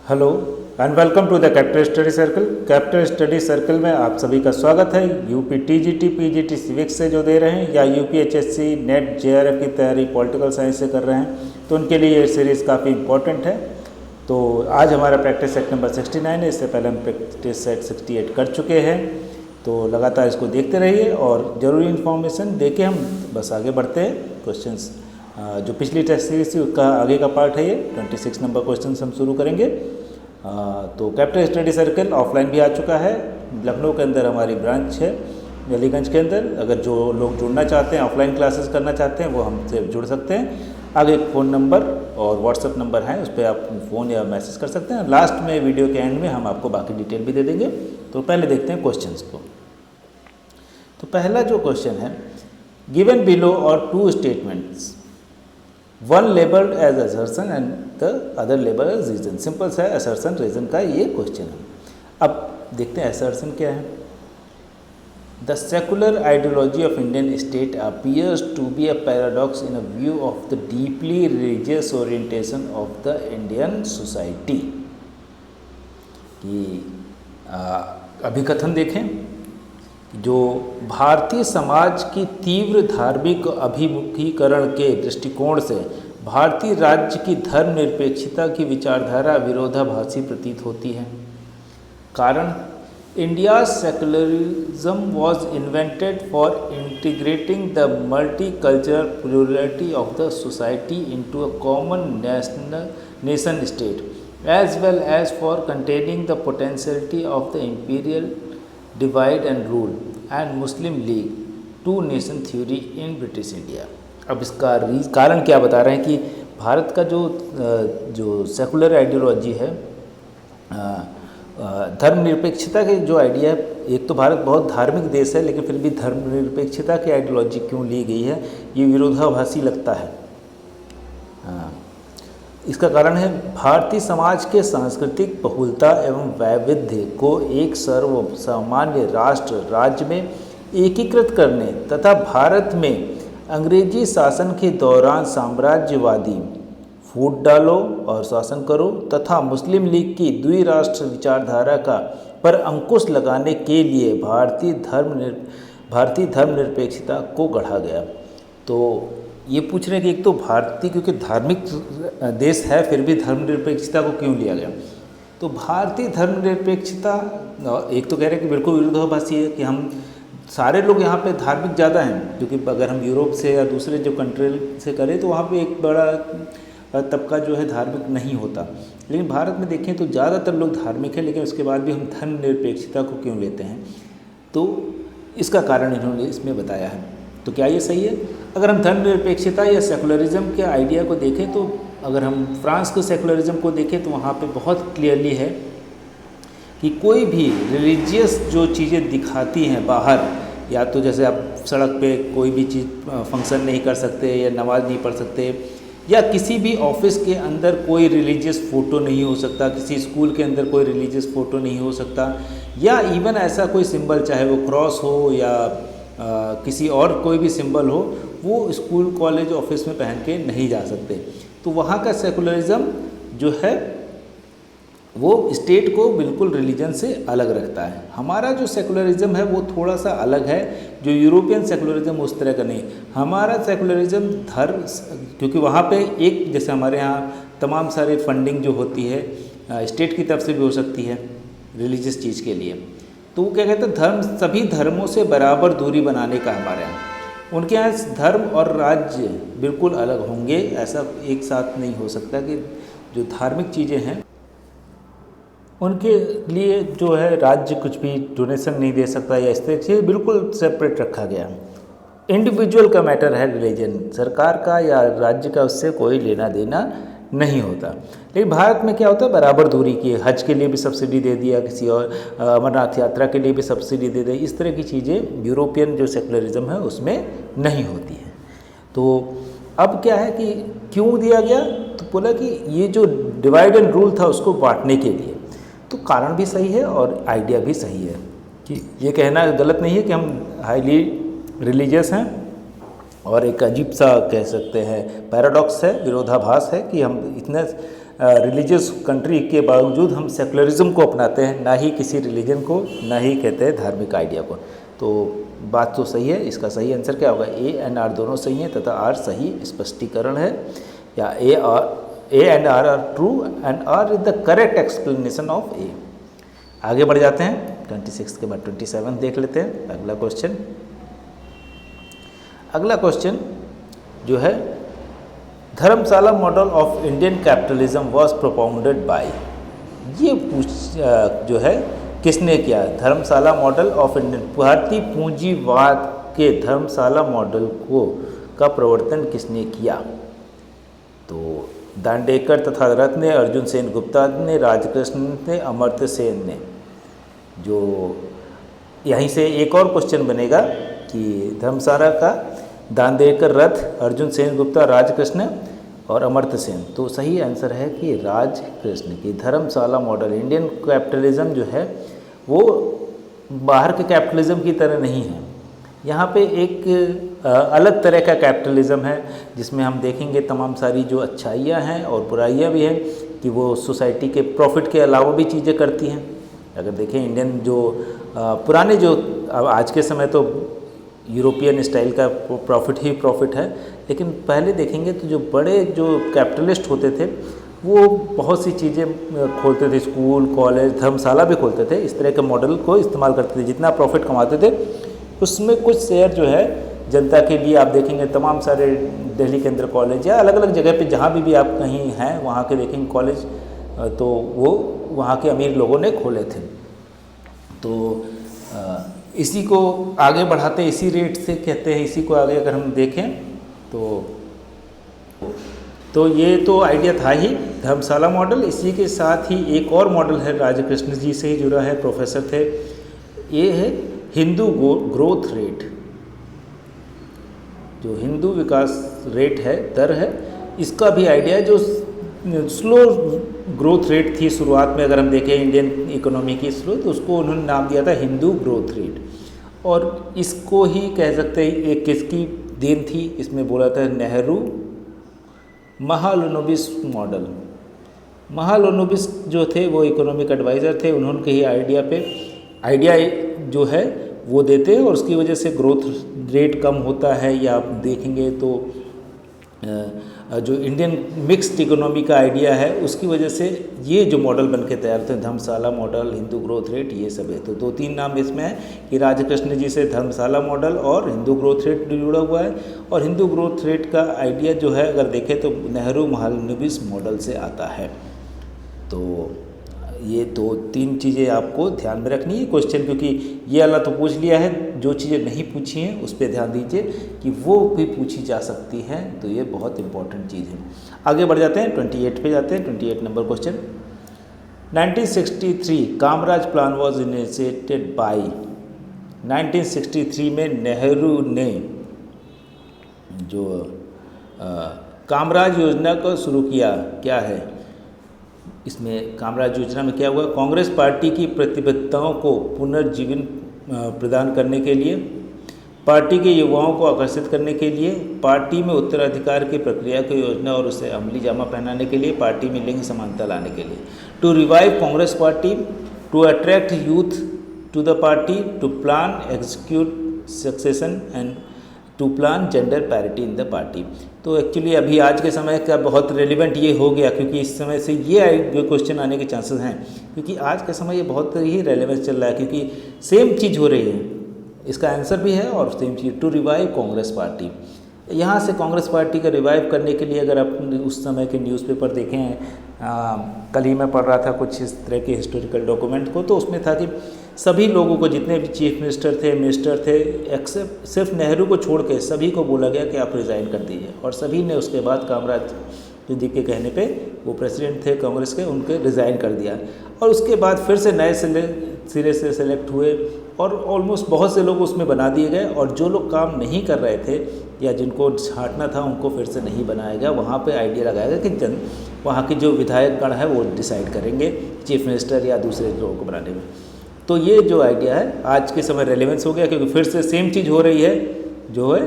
Hello and welcome to the capital study circle. Capital study circle में आप सभी का स्वागत है। यूपी टीजीटी पीजीटी सिविक्स से जो दे रहे हैं या यूपी एचएससी नेट जेआरएफ की तैयारी पॉलिटिकल साइंस से कर रहे हैं तो उनके लिए ये सीरीज़ काफ़ी इंपॉर्टेंट है। तो आज हमारा प्रैक्टिस सेट नंबर 69 है। इससे पहले हम प्रैक्टिस सेट 68 कर चुके हैं। तो लगातार इसको देखते रहिए और ज़रूरी इन्फॉर्मेशन दे के हम बस आगे बढ़ते हैं। क्वेश्चंस जो पिछली टेस्ट सीरीज थी उसका आगे का पार्ट है ये 26 नंबर क्वेश्चन हम शुरू करेंगे। तो कैपिटल स्टडी सर्कल ऑफलाइन भी आ चुका है। लखनऊ के अंदर हमारी ब्रांच है अलीगंज के अंदर। अगर जो लोग जुड़ना चाहते हैं, ऑफलाइन क्लासेस करना चाहते हैं, वो हमसे जुड़ सकते हैं। आगे फ़ोन नंबर और व्हाट्सएप नंबर है, उस पर आप फ़ोन या मैसेज कर सकते हैं। लास्ट में वीडियो के एंड में हम आपको बाकी डिटेल भी दे देंगे। तो पहले देखते हैं क्वेश्चंस को। तो पहला जो क्वेश्चन है, गिवन बिलो और two statements, one labelled as assertion and the other label as reason. Simple सा असर्शन रीजन का ये क्वेश्चन है। अब देखते हैं असर्शन क्या है। The secular ideology of Indian state appears to be a paradox in a view of the deeply religious orientation of the Indian society. कि अभिकथन देखें, जो भारतीय समाज की तीव्र धार्मिक अभिमुखीकरण के दृष्टिकोण से भारतीय राज्य की धर्मनिरपेक्षता की विचारधारा विरोधाभासी प्रतीत होती है। कारण, India secularism was invented for integrating the multicultural plurality of the society into a common nation state as well as for containing the potentiality of the imperial divide and rule and Muslim League two nation theory in British India. अब इसका कारण क्या बता रहे हैं कि भारत का जो सेकुलर आइडियोलॉजी है, धर्मनिरपेक्षता के जो आइडिया है, एक तो भारत बहुत धार्मिक देश है, लेकिन फिर भी धर्मनिरपेक्षता की आइडियोलॉजी क्यों ली गई है, ये विरोधाभासी लगता है। इसका कारण है भारतीय समाज के सांस्कृतिक बहुलता एवं वैविध्य को एक सर्वसामान्य राष्ट्र राज्य में एकीकृत करने तथा भारत में अंग्रेजी शासन के दौरान साम्राज्यवादी फूट डालो और शासन करो तथा मुस्लिम लीग की द्विराष्ट्र विचारधारा का पर अंकुश लगाने के लिए भारतीय धर्मनिरपेक्षता को गढ़ा गया। तो ये पूछ रहे हैं कि एक तो भारतीय क्योंकि धार्मिक देश है, फिर भी धर्मनिरपेक्षता को क्यों लिया गया। तो भारतीय धर्मनिरपेक्षता एक तो कह रहे हैं कि बिल्कुल विरोधाभासी है कि हम सारे लोग यहाँ पे धार्मिक ज़्यादा हैं, क्योंकि अगर हम यूरोप से या दूसरे जो कंट्री से करें तो वहाँ पे एक बड़ा तबका जो है धार्मिक नहीं होता। लेकिन भारत में देखें तो ज़्यादातर लोग धार्मिक हैं, लेकिन उसके बाद भी हम धर्मनिरपेक्षता को क्यों लेते हैं। तो इसका कारण इन्होंने इसमें बताया है। तो क्या ये सही है? अगर हम धर्मनिरपेक्षता या सेकुलरिज्म के आइडिया को देखें तो अगर हम फ्रांस के सेकुलरिज्म को देखें तो वहाँ पे बहुत क्लियरली है कि कोई भी रिलीजियस जो चीज़ें दिखाती हैं बाहर, या तो जैसे आप सड़क पे कोई भी चीज़ फंक्शन नहीं कर सकते या नमाज नहीं पढ़ सकते, या किसी भी ऑफिस के अंदर कोई रिलीजियस फ़ोटो नहीं हो सकता, किसी स्कूल के अंदर कोई रिलीजियस फ़ोटो नहीं हो सकता, या इवन ऐसा कोई सिंबल चाहे वो क्रॉस हो या किसी और कोई भी सिंबल हो, वो स्कूल कॉलेज ऑफिस में पहन के नहीं जा सकते। तो वहाँ का सेकुलरिज्म जो है वो स्टेट को बिल्कुल रिलीजन से अलग रखता है। हमारा जो सेकुलरिज्म है वो थोड़ा सा अलग है, जो यूरोपियन सेकुलरिज्म उस तरह का नहीं। हमारा सेकुलरिज्म धर्म, क्योंकि वहाँ पे एक जैसे हमारे यहाँ तमाम सारे फंडिंग जो होती है स्टेट की तरफ से भी हो सकती है रिलीजियस चीज़ के लिए, तो वो क्या कहते हैं, धर्म सभी धर्मों से बराबर दूरी बनाने का हमारे यहाँ। उनके यहाँ धर्म और राज्य बिल्कुल अलग होंगे, ऐसा एक साथ नहीं हो सकता कि जो धार्मिक चीज़ें हैं उनके लिए जो है राज्य कुछ भी डोनेशन नहीं दे सकता, या इस तरह से बिल्कुल सेपरेट रखा गया। इंडिविजुअल का मैटर है रिलीजन, सरकार का या राज्य का उससे कोई लेना देना नहीं होता। लेकिन भारत में क्या होता है, बराबर दूरी की, हज के लिए भी सब्सिडी दे दिया, किसी और अमरनाथ यात्रा के लिए भी सब्सिडी दे दी। इस तरह की चीज़ें यूरोपियन जो सेकुलरिज्म है उसमें नहीं होती है। तो अब क्या है कि क्यों दिया गया, तो बोला कि ये जो डिवाइड एंड रूल था उसको बांटने के लिए। तो कारण भी सही है और आइडिया भी सही है कि ये कहना गलत नहीं है कि हम हाईली रिलीजियस हैं और एक अजीब सा कह सकते हैं पैराडॉक्स है, विरोधाभास है कि हम इतने रिलीजियस कंट्री के बावजूद हम सेकुलरिज्म को अपनाते हैं, ना ही किसी रिलीजन को, ना ही कहते हैं धार्मिक आइडिया को। तो बात तो सही है, इसका सही आंसर क्या होगा? ए एंड आर दोनों सही हैं तथा आर सही स्पष्टीकरण है, या A and R are true and R is the correct explanation of A. आगे बढ़ जाते हैं 26 के बाद 27 देख लेते हैं अगला क्वेश्चन। अगला क्वेश्चन जो है, Dharamshala model of Indian capitalism was propounded by, ये जो है किसने किया? धर्मशाला मॉडल ऑफ इंडियन, भारतीय पूंजीवाद के धर्मशाला मॉडल को का प्रवर्तन किसने किया? तो दांडेकर तथा रथ ने, अर्जुन सेन गुप्ता ने, राजकृष्ण ने, अमर्त्य सेन ने। जो यहीं से एक और क्वेश्चन बनेगा कि धर्मशाला का दांडेकर, रथ, अर्जुन सेन गुप्ता, राजकृष्ण और अमर्त्य सेन। तो सही आंसर है कि राजकृष्ण की धर्मशाला मॉडल। इंडियन कैपिटलिज्म जो है वो बाहर के कैपिटलिज्म की तरह नहीं है। यहाँ पे एक अलग तरह का कैपिटलिज्म है जिसमें हम देखेंगे तमाम सारी जो अच्छाइयाँ हैं और बुराइयाँ भी हैं कि वो सोसाइटी के प्रॉफिट के अलावा भी चीज़ें करती हैं। अगर देखें इंडियन जो पुराने जो, अब आज के समय तो यूरोपियन स्टाइल का प्रॉफिट ही प्रॉफिट है, लेकिन पहले देखेंगे तो जो बड़े जो कैपिटलिस्ट होते थे वो बहुत सी चीज़ें खोलते थे, स्कूल, कॉलेज, धर्मशाला भी खोलते थे। इस तरह के मॉडल को इस्तेमाल करते थे। जितना प्रॉफिट कमाते थे उसमें कुछ शेयर जो है जनता के लिए, आप देखेंगे तमाम सारे दिल्ली के अंदर कॉलेज या अलग अलग जगह पे जहाँ भी आप कहीं हैं वहाँ के देखेंगे कॉलेज, तो वो वहाँ के अमीर लोगों ने खोले थे। तो इसी को आगे बढ़ाते, इसी रेट से कहते हैं, इसी को आगे अगर हम देखें तो ये तो आइडिया था ही धर्मशाला मॉडल। इसी के साथ ही एक और मॉडल है, राजकृष्ण जी से ही जुड़ा है, प्रोफेसर थे, ये है हिंदू ग्रोथ रेट। जो हिंदू विकास रेट है, दर है, इसका भी आइडिया जो स्लो ग्रोथ रेट थी शुरुआत में, अगर हम देखें इंडियन इकोनॉमी की स्लो, तो उसको उन्होंने नाम दिया था हिंदू ग्रोथ रेट। और इसको ही कह सकते हैं एक किसकी देन थी, इसमें बोला था नेहरू महालनोबिस मॉडल। महालनोबिस जो थे वो इकोनॉमिक एडवाइज़र थे, उन्होंने ही आइडिया जो है वो देते हैं और उसकी वजह से ग्रोथ रेट कम होता है। या आप देखेंगे तो जो इंडियन मिक्स्ड इकोनॉमी का आइडिया है उसकी वजह से ये जो मॉडल बन के तैयार थे, धर्मशाला मॉडल, हिंदू ग्रोथ रेट, ये सब है। तो 2-3 नाम इसमें है कि राजकृष्ण जी से धर्मशाला मॉडल और हिंदू ग्रोथ रेट जुड़ा हुआ है। और हिंदू ग्रोथ रेट का आइडिया जो है अगर देखें तो नेहरू महालनोबिस मॉडल से आता है। तो ये 2-3 चीज़ें आपको ध्यान में रखनी है क्वेश्चन, क्योंकि ये वाला तो पूछ लिया है, जो चीज़ें नहीं पूछी हैं उस पर ध्यान दीजिए कि वो भी पूछी जा सकती हैं। तो ये बहुत इंपॉर्टेंट चीज़ है। आगे बढ़ जाते हैं 28 पे जाते हैं। 28 number question, 1963 Kamaraj plan was initiated by. 1963 में नेहरू ने जो कामराज योजना को शुरू किया, क्या है इसमें कामराज योजना में क्या हुआ? कांग्रेस पार्टी की प्रतिबद्धताओं को पुनर्जीवन प्रदान करने के लिए, पार्टी के युवाओं को आकर्षित करने के लिए, पार्टी में उत्तराधिकार की प्रक्रिया की योजना और उसे अमली जामा पहनाने के लिए, पार्टी में लिंग समानता लाने के लिए। To revive Congress party, to attract youth to the party, to plan execute succession and to plan gender parity in the party. तो एक्चुअली अभी आज के समय का बहुत रेलिवेंट ये हो गया, क्योंकि इस समय से ये क्वेश्चन आने के चांसेस हैं, क्योंकि आज का समय ये बहुत ही रेलेवेंस चल रहा है, क्योंकि सेम चीज़ हो रही है। इसका आंसर भी है और सेम चीज़, टू रिवाइव कांग्रेस पार्टी। यहाँ से कांग्रेस पार्टी का रिवाइव करने के लिए अगर आप उस समय के न्यूज़पेपर देखें, कल ही मैं पढ़ रहा था कुछ इस तरह के हिस्टोरिकल डॉक्यूमेंट को, तो उसमें था कि सभी लोगों को, जितने भी चीफ मिनिस्टर थे एक्सेप्ट सिर्फ नेहरू को छोड़ के सभी को बोला गया कि आप रिज़ाइन कर दीजिए। और सभी ने उसके बाद कामराज जी के कहने पे, वो प्रेसिडेंट थे कांग्रेस के, उनके रिज़ाइन कर दिया। और उसके बाद फिर से नए सिरे से सेलेक्ट हुए और ऑलमोस्ट बहुत से लोग उसमें बना दिए गए। और जो लोग काम नहीं कर रहे थे या जिनको छांटना था उनको फिर से नहीं बनाया गया। वहाँ पे आइडिया लगाया गया कि वहाँ की जो विधायक गण है वो डिसाइड करेंगे चीफ मिनिस्टर या दूसरे लोगों को बनाने में। तो ये जो आइडिया है आज के समय रेलेवेंस हो गया, क्योंकि फिर से सेम चीज़ हो रही है जो है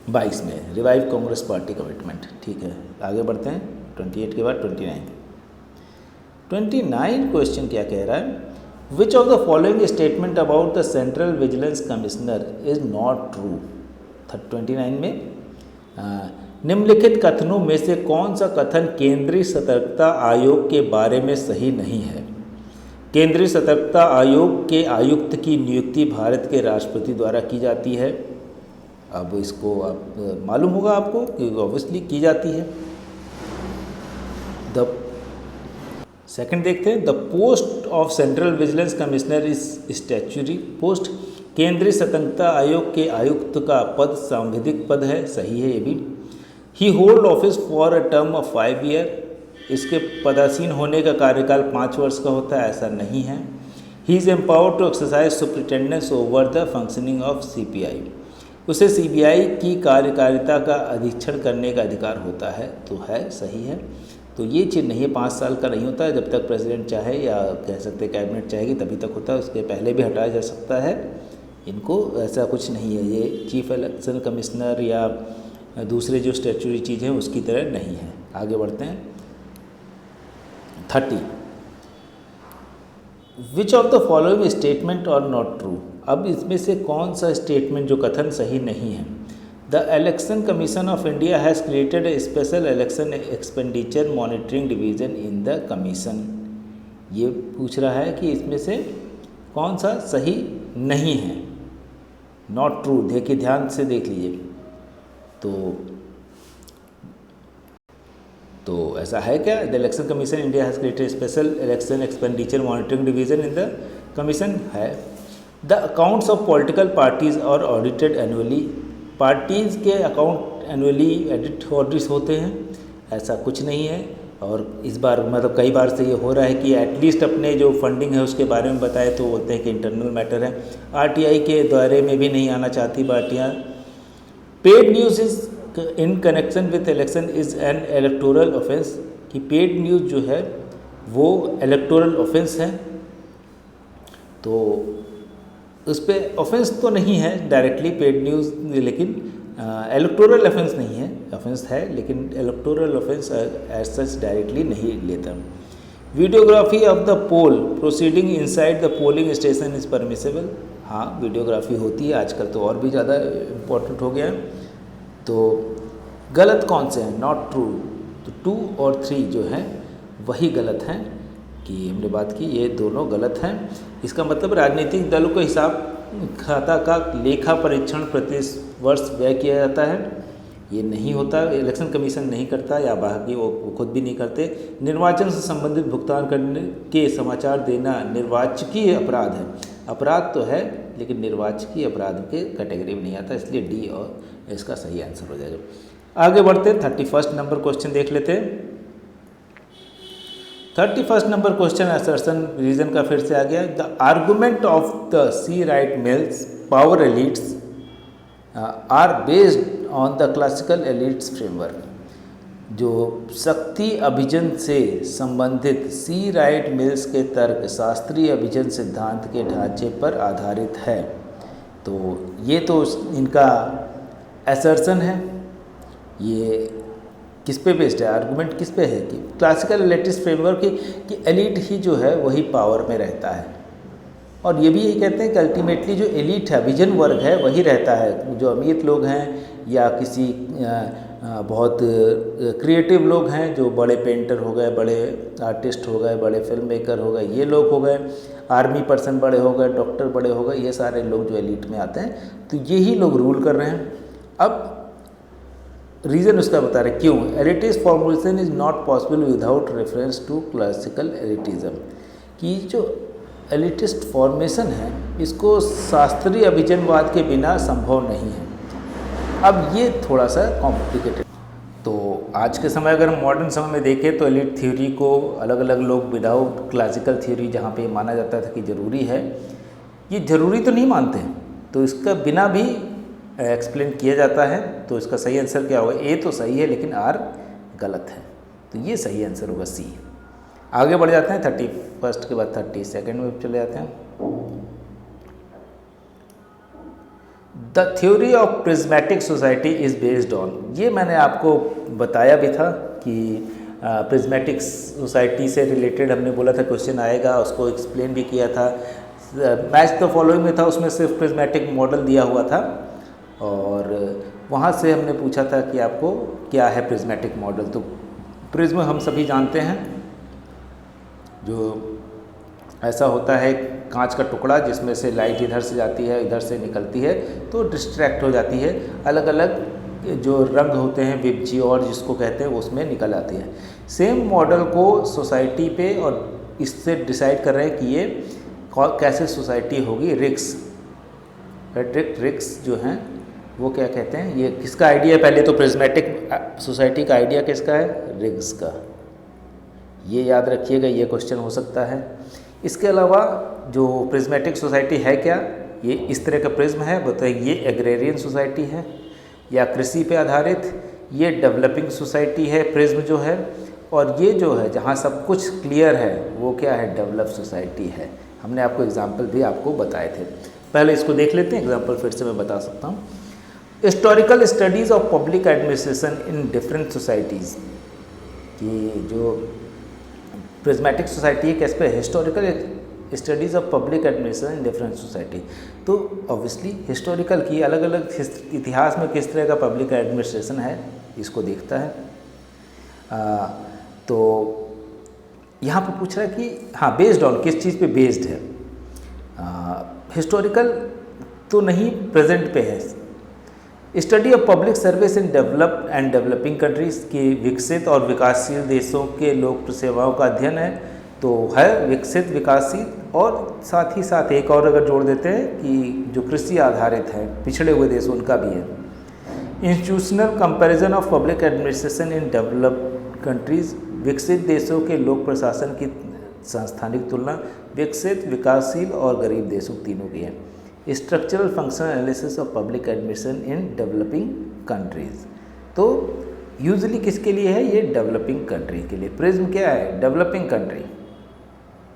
22 में रिवाइव कांग्रेस पार्टी कमिटमेंट। ठीक है, आगे बढ़ते हैं 28 के बाद 29 क्वेश्चन क्या कह रहा है, विच of the following statement about the central vigilance commissioner is not true. 29 में निम्नलिखित कथनों में से कौन सा कथन केंद्रीय सतर्कता आयोग के बारे में सही नहीं है। केंद्रीय सतर्कता आयोग के आयुक्त की नियुक्ति भारत के राष्ट्रपति द्वारा की जाती है। अब इसको आप मालूम होगा आपको कि ऑब्वियसली की जाती है। द सेकंड देखते हैं, the post of central vigilance commissioner is statutory post. केंद्रीय सतर्कता आयोग के आयुक्त का पद सांविधिक पद है, सही है ये भी। He hold office for a term of 5 year. इसके पदासीन होने का कार्यकाल 5 वर्ष का होता है, ऐसा नहीं है। He is empowered to exercise superintendence over the functioning of CPI. उसे सीबीआई की कार्यकारिता का अधीक्षण करने का अधिकार होता है, तो है, सही है। तो ये चीज़ नहीं है, 5 साल का नहीं होता है, जब तक प्रेसिडेंट चाहे या कह सकते कैबिनेट चाहेगी तभी तक होता है, उसके पहले भी हटाया जा सकता है। इनको ऐसा कुछ नहीं है, ये चीफ इलेक्शन कमिश्नर या दूसरे जो स्टैट्यूटरी चीज़ हैं उसकी तरह नहीं है। आगे बढ़ते हैं 30, विच ऑफ द फॉलोइंग स्टेटमेंट और नॉट ट्रू। अब इसमें से कौन सा स्टेटमेंट जो कथन सही नहीं है। The election commission of India has created a special election expenditure monitoring division in the commission. ये पूछ रहा है कि इसमें से कौन सा सही नहीं है, नॉट ट्रू। देखिए, ध्यान से देख लीजिए। तो ऐसा है क्या, the election commission India has created special election expenditure monitoring division in the commission है। The accounts of political parties are audited annually. Parties के अकाउंट एनुअली ऑडिट होते हैं, ऐसा कुछ नहीं है। और इस बार मतलब कई बार से ये हो रहा है कि एटलीस्ट अपने जो फंडिंग है उसके बारे में बताए, तो बोलते हैं कि इंटरनल मैटर है। आरटीआई के दायरे में भी नहीं आना चाहती पार्टियाँ। Paid news is in connection with election is an electoral offence, कि पेड न्यूज़ जो है वो इलेक्टोरल ऑफेंस है। तो उस पर ऑफेंस तो नहीं है डायरेक्टली पेड न्यूज़, लेकिन इलेक्टोरल ऑफेंस नहीं है, ऑफेंस है लेकिन electoral offence as such directly नहीं लेता। Videography of the poll proceeding inside the polling station is permissible. हाँ, वीडियोग्राफी होती है आजकल, तो और भी ज़्यादा इम्पोर्टेंट हो गया है। तो गलत कौन से हैं, नॉट ट्रू। तो 2 और 3 जो हैं वही गलत हैं, कि हमने बात की ये दोनों गलत हैं। इसका मतलब राजनीतिक दलों के हिसाब खाता का लेखा परीक्षण प्रति वर्ष व्यय किया जाता है, ये नहीं होता, इलेक्शन कमीशन नहीं करता, या बाकी वो खुद भी नहीं करते। निर्वाचन से संबंधित भुगतान करने के समाचार देना निर्वाचकीय अपराध है। अपराध तो है लेकिन निर्वाचकीय अपराध के कैटेगरी में नहीं आता, इसलिए डी और इसका सही आंसर हो जाएगा। आगे बढ़ते 31 नंबर क्वेश्चन देख लेते हैं। 31 नंबर क्वेश्चन असर्शन रीजन का फिर से आ गया। The argument of the C Wright Mills power elites are based on the classical elites framework. जो शक्ति अभिजन से संबंधित सी राइट मिल्स के तर्क शास्त्रीय अभिजन सिद्धांत के ढांचे पर आधारित है। तो ये तो इनका असर्शन है, ये किस पे बेस्ड है, आर्गुमेंट किस पे है कि क्लासिकल एलिटिस्ट फ्रेमवर्क कि एलिट ही जो है वही पावर में रहता है। और ये भी यही कहते हैं कि अल्टीमेटली जो एलिट है, अभिजन वर्ग है, वही रहता है। जो अमीर लोग हैं या किसी बहुत क्रिएटिव लोग हैं, जो बड़े पेंटर हो गए, बड़े आर्टिस्ट हो गए, बड़े फिल्म मेकर हो गए, ये लोग हो गए, आर्मी पर्सन बड़े हो गए, डॉक्टर बड़े हो गए, ये सारे लोग जो एलिट में आते हैं, तो यही लोग रूल कर रहे हैं। अब रीज़न उसका बता रहे क्यों। Elitist formulation is not possible without reference to classical elitism, कि जो एलिटिस्ट फॉर्मेशन है इसको शास्त्रीय अभिजनवाद के बिना संभव नहीं है। अब ये थोड़ा सा कॉम्प्लिकेटेड। तो आज के समय अगर हम मॉडर्न समय में देखें तो एलिट थ्योरी को अलग अलग लोग विदाउट क्लासिकल थ्योरी, जहाँ पे माना जाता था कि ज़रूरी है, ये ज़रूरी तो नहीं मानते हैं, तो इसका बिना भी एक्सप्लेन किया जाता है। तो इसका सही आंसर क्या होगा, ए तो सही है लेकिन आर गलत है, तो ये सही आंसर होगा सी। आगे बढ़ जाते हैं 31 के बाद 32 में चले जाते हैं। The theory of prismatic society is based on, ये मैंने आपको बताया भी था कि प्रिज्मेटिक सोसाइटी से रिलेटेड हमने बोला था क्वेश्चन आएगा, उसको एक्सप्लेन भी किया था। मैच द फॉलोइंग में था, उसमें सिर्फ प्रिज्मेटिक मॉडल दिया हुआ था और वहाँ से हमने पूछा था कि आपको क्या है प्रिज्मेटिक मॉडल। तो प्रिज्म हम सभी जानते हैं, जो ऐसा होता है कांच का टुकड़ा जिसमें से लाइट इधर से जाती है इधर से निकलती है तो डिस्ट्रैक्ट हो जाती है, अलग अलग जो रंग होते हैं विबजी और जिसको कहते हैं उसमें निकल आती है। सेम मॉडल को सोसाइटी पे और इससे डिसाइड कर रहे हैं कि ये कैसे सोसाइटी होगी। रिक्स, फ्रेडरिक रिक्स जो हैं वो क्या कहते हैं, ये किसका आइडिया है? पहले तो प्रिज्मेटिक सोसाइटी का आइडिया किसका है? रिक्स का। ये याद रखिएगा, ये क्वेश्चन हो सकता है। इसके अलावा जो प्रिज्मेटिक सोसाइटी है क्या, ये इस तरह का प्रिज्म है, बताइए ये एग्रेरियन सोसाइटी है या कृषि पे आधारित, ये डेवलपिंग सोसाइटी है प्रिज्म जो है, और ये जो है जहाँ सब कुछ क्लियर है वो क्या है? डेवलप सोसाइटी है। हमने आपको एग्जाम्पल भी आपको बताए थे, पहले इसको देख लेते हैं, एग्जाम्पल फिर से मैं बता सकता हूँ। Historical studies of public administration in different societies, कि जो प्रिज्मेटिक सोसाइटी है किस पे? Historical studies of public administration in different society. तो ऑब्वियसली हिस्टोरिकल की अलग अलग इतिहास में किस तरह का पब्लिक एडमिनिस्ट्रेशन है इसको देखता है। तो यहाँ पर पूछ रहा है कि हाँ बेस्ड ऑन, किस चीज़ पे बेस्ड है? हिस्टोरिकल तो नहीं, प्रेजेंट पे है। Study of public service in developed and developing countries की विकसित और विकासशील देशों के लोक सेवाओं का अध्ययन है। तो है विकसित, विकासशील, और साथ ही साथ एक और अगर जोड़ देते हैं कि जो कृषि आधारित है, पिछड़े हुए देश उनका भी है। Institutional comparison of public administration in developed countries, विकसित देशों के लोक प्रशासन की संस्थानिक तुलना विकसित, विकासशील और गरीब देशों तीनों की है। Structural function analysis of public administration in developing countries, तो यूजुअली किसके लिए है? ये डेवलपिंग कंट्री के लिए। प्रिज्म क्या है? Developing country.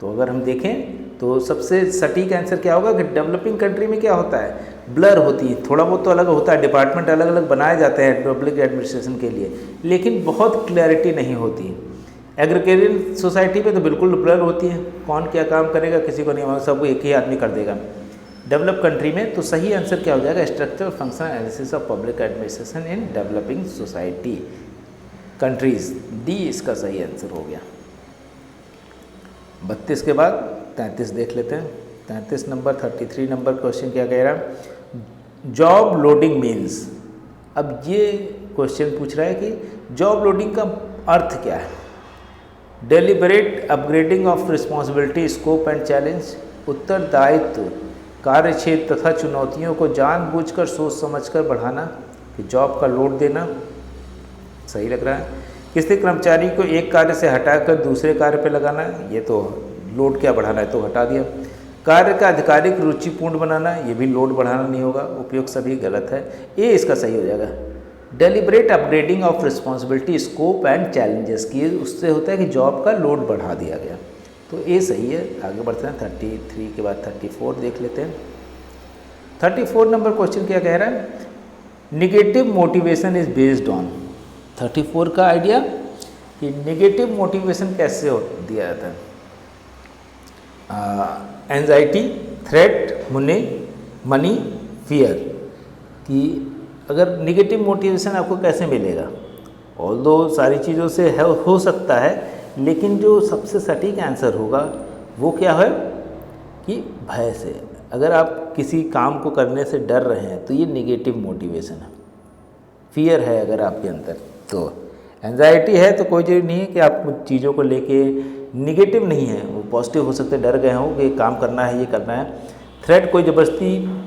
तो अगर हम देखें तो सबसे सटीक आंसर क्या होगा कि डेवलपिंग कंट्री में क्या होता है? ब्लर होती है, थोड़ा बहुत तो अलग होता है, डिपार्टमेंट अलग अलग बनाए जाते हैं पब्लिक एडमिनिस्ट्रेशन के लिए, लेकिन बहुत क्लैरिटी नहीं होती। एग्रीकल्चरल सोसाइटी में तो बिल्कुल ब्लर होती है, कौन क्या काम करेगा किसी को नहीं मालूम, सब एक ही आदमी कर देगा। डेवलप कंट्री में तो सही आंसर क्या हो जाएगा? Structural function analysis of public administration in developing society countries, D इसका सही आंसर हो गया। 32 के बाद 33 देख लेते हैं। 33 नंबर 33 नंबर क्वेश्चन क्या कह रहा है? Job loading means. अब ये क्वेश्चन पूछ रहा है कि जॉब लोडिंग का अर्थ क्या है? Deliberate upgrading of responsibility, scope and challenge, उत्तरदायित्व, कार्यक्षेत्र तथा चुनौतियों को जानबूझकर सोच समझकर बढ़ाना, कि जॉब का लोड देना, सही लग रहा है। किसी कर्मचारी को एक कार्य से हटाकर दूसरे कार्य पर लगाना, ये तो लोड क्या बढ़ाना है, तो हटा दिया। कार्य का आधिकारिक रुचिपूर्ण बनाना, ये भी लोड बढ़ाना नहीं होगा, उपयोग सभी गलत है, ये इसका सही हो जाएगा। Deliberate upgrading of responsibility, scope and challenges की, उससे होता है कि जॉब का लोड बढ़ा दिया गया, तो ये सही है। आगे बढ़ते हैं 33 के बाद 34 देख लेते हैं। 34 नंबर क्वेश्चन क्या कह रहा है? Negative motivation is based on. 34 का आइडिया कि निगेटिव मोटिवेशन कैसे दिया जाता है? एंजाइटी, थ्रेट, मनी, फियर, कि अगर निगेटिव मोटिवेशन आपको कैसे मिलेगा? ऑल्दो सारी चीज़ों से हो सकता है, लेकिन जो सबसे सटीक आंसर होगा वो क्या है कि भय से। अगर आप किसी काम को करने से डर रहे हैं तो ये निगेटिव मोटिवेशन है, फियर है अगर आपके अंदर। तो एंजाइटी है तो कोई जरूरी नहीं है कि आप चीज़ों को लेके निगेटिव नहीं है, वो पॉजिटिव हो सकते, डर गए हों कि काम करना है, ये करना है। थ्रेट, कोई ज़बरदस्ती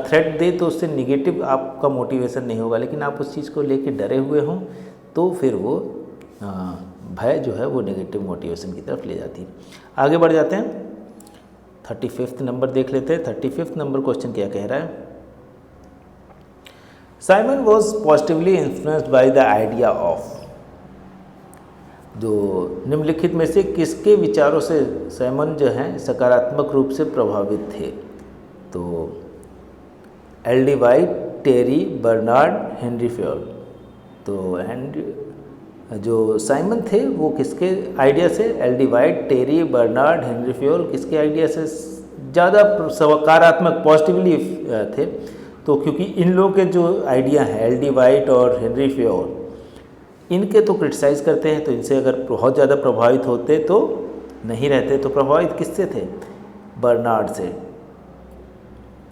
थ्रेट दे तो उससे निगेटिव आपका मोटिवेशन नहीं होगा, लेकिन आप उस चीज़ को लेके डरे हुए हों तो फिर वो भय जो है वो नेगेटिव मोटिवेशन की तरफ ले जाती है। आगे बढ़ जाते हैं, 35 नंबर देख लेते हैं। 35 नंबर क्वेश्चन क्या कह रहा है? Simon was positively influenced by the idea of. जो निम्नलिखित में से किसके विचारों से साइमन जो हैं सकारात्मक रूप से प्रभावित थे? तो एल डी वाइट, टेरी, बर्नार्ड, हेनरी फ्योल। तो हेनरी जो साइमन थे वो किसके आइडिया से, एल डी वाइट, टेरी, बर्नार्ड, हेनरी फ्योल किसके आइडिया से ज़्यादा सकारात्मक पॉजिटिवली थे। तो क्योंकि इन लोगों के जो आइडिया हैं एल डी वाइट और हेनरी फ्योल इनके तो क्रिटिसाइज करते हैं, तो इनसे अगर बहुत ज़्यादा प्रभावित होते तो नहीं रहते। तो प्रभावित किससे थे, बर्नार्ड से।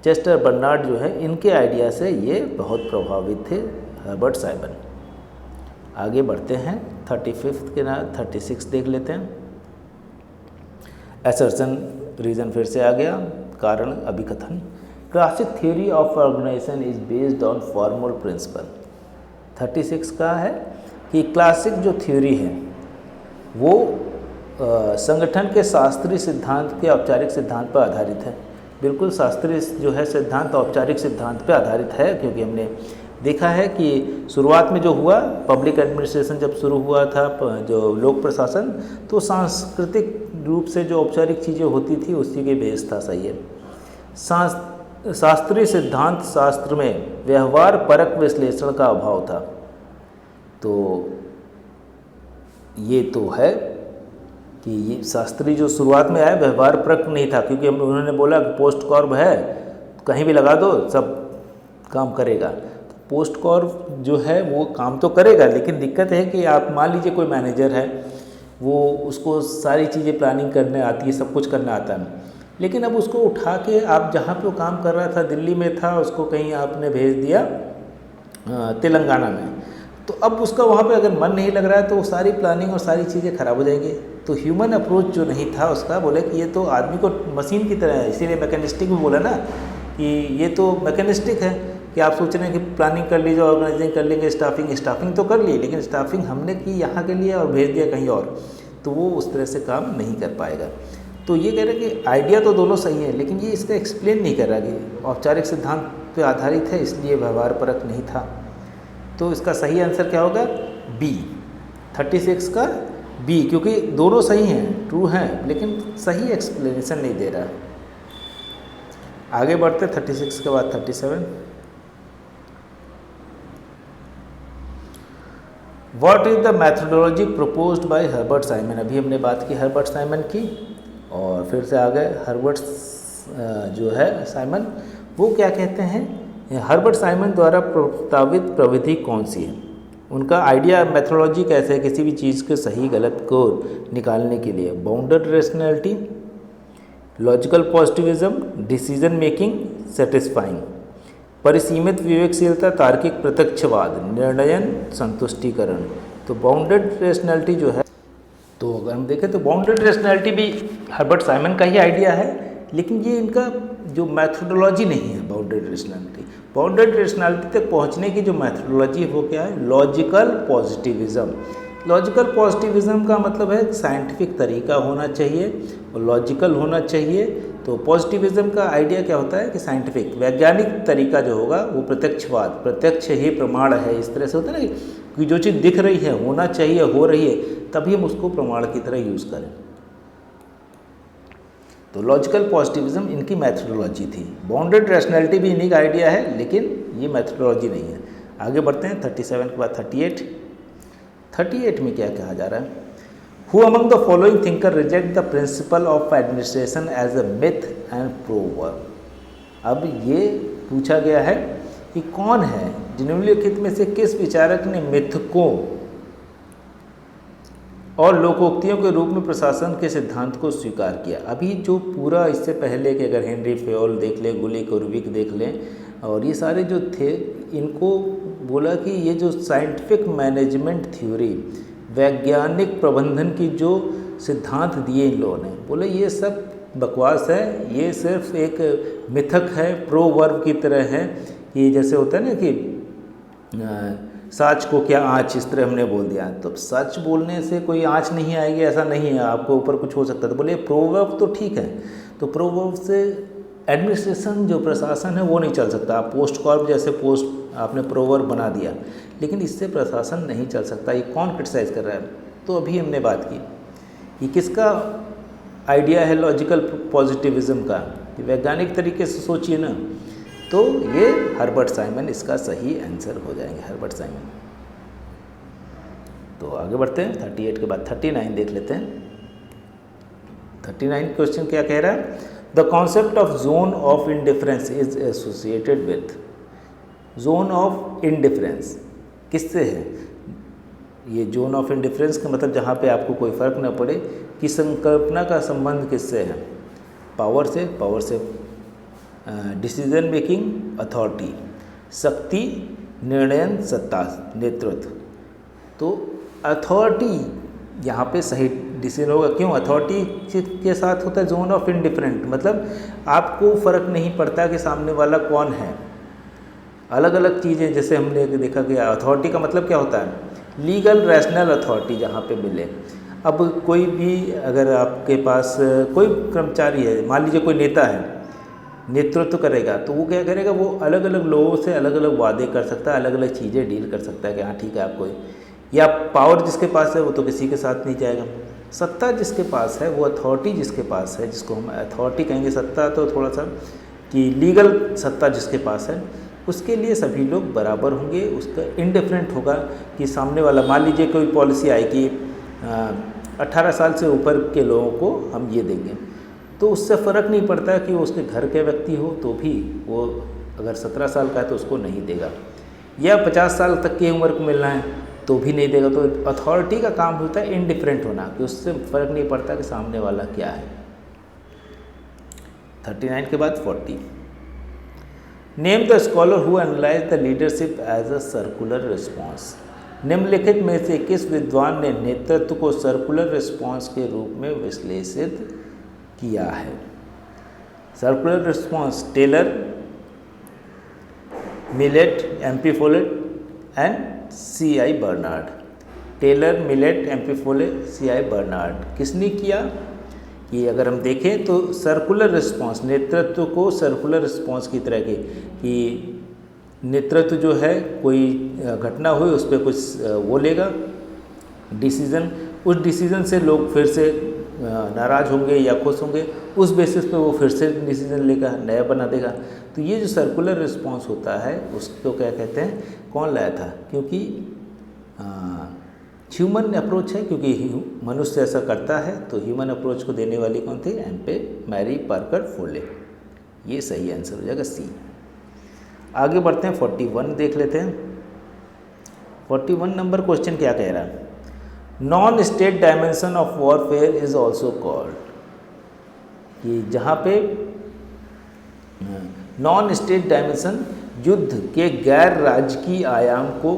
चेस्टर बर्नार्ड जो है इनके आइडिया से ये बहुत प्रभावित थे, हर्बर्ट साइमन। आगे बढ़ते हैं 35 के ना 36 देख लेते हैं। असर्शन रीज़न फिर से आ गया, कारण अभिकथन। Classic theory of organisation is based on formal principle. 36 का है कि क्लासिक जो थ्योरी है वो संगठन के शास्त्रीय सिद्धांत के औपचारिक सिद्धांत पर आधारित है। बिल्कुल शास्त्रीय जो है सिद्धांत औपचारिक सिद्धांत पर आधारित है, क्योंकि हमने देखा है कि शुरुआत में जो हुआ पब्लिक एडमिनिस्ट्रेशन जब शुरू हुआ था, जो लोक प्रशासन, तो सांस्कृतिक रूप से जो औपचारिक चीज़ें होती थी उसी के बेस था। सही है। शास्त्रीय सिद्धांत शास्त्र में व्यवहार परक विश्लेषण का अभाव था। तो ये तो है कि ये शास्त्री जो शुरुआत में आया व्यवहार परक नहीं था, क्योंकि उन्होंने बोला कि पोस्ट कॉर्प है कहीं भी लगा दो सब काम करेगा। पोस्ट कॉर्प जो है वो काम तो करेगा, लेकिन दिक्कत है कि आप मान लीजिए कोई मैनेजर है, वो उसको सारी चीज़ें प्लानिंग करने आती है, सब कुछ करना आता है, लेकिन अब उसको उठा के आप जहाँ पे वो काम कर रहा था, दिल्ली में था, उसको कहीं आपने भेज दिया तेलंगाना में, तो अब उसका वहाँ पे अगर मन नहीं लग रहा है तो वो सारी प्लानिंग और सारी चीज़ें खराब हो जाएंगी। तो ह्यूमन अप्रोच जो नहीं था उसका, बोले कि ये तो आदमी को मशीन की तरह है, इसीलिए मैकेनिस्टिक भी बोला ना कि ये तो मैकेनिस्टिक है, कि आप सोच रहे हैं कि प्लानिंग कर लीजिए, ऑर्गेनाइजिंग कर लेंगे, स्टाफिंग तो कर ली, लेकिन स्टाफिंग हमने की यहाँ के लिए और भेज दिया कहीं और, तो वो उस तरह से काम नहीं कर पाएगा। तो ये कह रहे हैं कि आइडिया तो दोनों सही है, लेकिन ये इसका एक्सप्लेन नहीं कर रहा कि औपचारिक सिद्धांत पे आधारित है, इसलिए व्यवहार परक नहीं था। तो इसका सही आंसर क्या होगा, बी। 36 का बी, क्योंकि दोनों सही हैं, ट्रू हैं, लेकिन सही एक्सप्लेनेशन नहीं दे रहा। आगे बढ़ते 36 के बाद 37। What is the methodology proposed by Herbert Simon. अभी हमने बात की हर्बर्ट साइमन की, और फिर से आ गए हर्बर्ट जो है साइमन, वो क्या कहते हैं, हर्बर्ट साइमन द्वारा प्रस्तावित प्रविधि कौन सी है। उनका आइडिया मेथोडोलॉजी कैसे है किसी भी चीज़ के सही गलत को निकालने के लिए। Bounded rationality, logical positivism, decision making, satisfying, परिसीमित विवेकशीलता, तार्किक प्रत्यक्षवाद, निर्णयन, संतुष्टिकरण। तो बाउंडेड रेशनैलिटी जो है, तो अगर हम देखें तो बाउंडेड रेशनैलिटी भी हर्बर्ट साइमन का ही आइडिया है, लेकिन ये इनका जो मैथोडोलॉजी नहीं है बाउंडेड रेशनैलिटी। बाउंडेड रेशनैलिटी तक पहुंचने की जो मैथोडोलॉजी है वो क्या है, लॉजिकल पॉजिटिविज्म। लॉजिकल पॉजिटिविज्म का मतलब है साइंटिफिक तरीका होना चाहिए और लॉजिकल होना चाहिए। तो पॉजिटिविज्म का आइडिया क्या होता है कि साइंटिफिक वैज्ञानिक तरीका जो होगा वो प्रत्यक्षवाद, प्रत्यक्ष ही प्रमाण है, इस तरह से होता है ना कि जो चीज़ दिख रही है, होना चाहिए, हो रही है, तभी हम उसको प्रमाण की तरह यूज़ करें। तो लॉजिकल पॉजिटिविज्म इनकी मैथोडोलॉजी थी। बाउंडेड रैशनैलिटी भी इन्हीं का आइडिया है, लेकिन ये मैथोडोलॉजी नहीं है। आगे बढ़ते हैं 37 के बाद 38 में क्या कहा जा रहा है, who among the following thinker reject the principle of administration as a myth and proverb. अब ये पूछा गया है कि कौन है, निम्नलिखित में से किस विचारक ने मिथकों और लोकोक्तियों के रूप में प्रशासन के सिद्धांत को स्वीकार किया। अभी जो पूरा इससे पहले कि अगर हेनरी फ्योल देख लें, गुली कोर्विक देख लें, और ये सारे जो थे, इनको बोला कि ये जो साइंटिफिक मैनेजमेंट थ्योरी, वैज्ञानिक प्रबंधन की जो सिद्धांत दिए इन लोगों ने, बोले ये सब बकवास है, ये सिर्फ एक मिथक है, प्रोवर्ब की तरह है, कि जैसे होता है ना कि सच को क्या आँच, इस तरह हमने बोल दिया। तो सच बोलने से कोई आँच नहीं आएगी ऐसा नहीं है, आपको ऊपर कुछ हो सकता है। तो बोले प्रोवर्ब तो ठीक है, तो प्रोवर्ब से एडमिनिस्ट्रेशन जो प्रशासन है वो नहीं चल सकता। आप पोस्ट कॉर्प जैसे पोस्ट आपने प्रोवर्ब बना दिया, लेकिन इससे प्रशासन नहीं चल सकता। ये कौन क्रिटिसाइज़ कर रहा है? तो अभी हमने बात की कि किसका आइडिया है लॉजिकल पॉजिटिविज्म का, कि वैज्ञानिक तरीके से सोचिए ना, तो ये हर्बर्ट साइमन इसका सही आंसर हो जाएंगे, हर्बर्ट साइमन। तो आगे बढ़ते हैं, 38 के बाद 39 देख लेते हैं। 39 क्वेश्चन क्या कह रहा है? The concept of zone of indifference is associated with. Zone of indifference किससे है? ये जोन ऑफ इंडिफरेंस का मतलब जहाँ पे आपको कोई फ़र्क न पड़े कि संकल्पना का संबंध किससे है? पावर से, पावर से डिसीजन मेकिंग अथॉरिटी, शक्ति निर्णयन सत्ता नेतृत्व। तो अथॉरिटी यहाँ पे सही डिसीजन होगा। क्यों? अथॉरिटी के साथ होता है जोन ऑफ इंडिफरेंट, मतलब आपको फ़र्क नहीं पड़ता कि सामने वाला कौन है। अलग अलग चीज़ें जैसे हमने देखा कि अथॉरिटी का मतलब क्या होता है? लीगल रैशनल अथॉरिटी जहाँ पे मिले। अब कोई भी अगर आपके पास कोई कर्मचारी है, मान लीजिए कोई नेता है, नेतृत्व करेगा, तो वो क्या करेगा? वो अलग अलग लोगों से अलग अलग वादे कर सकता है, अलग अलग चीज़ें डील कर सकता है कि हाँ ठीक है आपको, या पावर जिसके पास है वो तो किसी के साथ नहीं जाएगा। सत्ता जिसके पास है, वो अथॉरिटी जिसके पास है, जिसको हम अथॉरिटी कहेंगे, सत्ता तो थोड़ा सा कि लीगल सत्ता जिसके पास है, उसके लिए सभी लोग बराबर होंगे। उसका इंडिफरेंट होगा कि सामने वाला, मान लीजिए कोई पॉलिसी आई कि 18 साल से ऊपर के लोगों को हम ये देंगे, तो उससे फ़र्क नहीं पड़ता कि वो उसके घर के व्यक्ति हो तो भी वो अगर 17 साल का है तो उसको नहीं देगा, या 50 साल तक की उम्र को मिलना है तो भी नहीं देगा। तो अथॉरिटी का काम होता है इंडिफरेंट होना, कि उससे फ़र्क नहीं पड़ता कि सामने वाला क्या है। 39 के बाद 40। Name the scholar who analyse the leadership as a circular response. निम्नलिखित में से किस विद्वान ने नेतृत्व को सर्कुलर रिस्पॉन्स के रूप में विश्लेषित किया है? Circular response Taylor, Millet, MP Follett and C.I. Barnard. Taylor, Millet, MP Follett, C.I. Barnard किसने किया? कि अगर हम देखें तो सर्कुलर रिस्पॉन्स, नेतृत्व को सर्कुलर रिस्पॉन्स की तरह की, कि नेतृत्व जो है कोई घटना हुई उस पर कुछ वो लेगा डिसीज़न, उस डिसीज़न से लोग फिर से नाराज़ होंगे या खुश होंगे, उस बेसिस पे वो फिर से डिसीज़न लेगा, नया बना देगा। तो ये जो सर्कुलर रिस्पॉन्स होता है उसको क्या कहते हैं? कौन लाया था? क्योंकि ह्यूमन अप्रोच है, क्योंकि मनुष्य ऐसा करता है, तो ह्यूमन अप्रोच को देने वाली कौन थी? Mary Parker Follett. ये सही आंसर हो जाएगा सी। आगे बढ़ते हैं, 41 देख लेते हैं। 41 नंबर क्वेश्चन क्या कह रहा है? Non state dimension of warfare is also called. कि जहाँ पे नॉन स्टेट डायमेंशन, युद्ध के गैर राजकीय आयाम को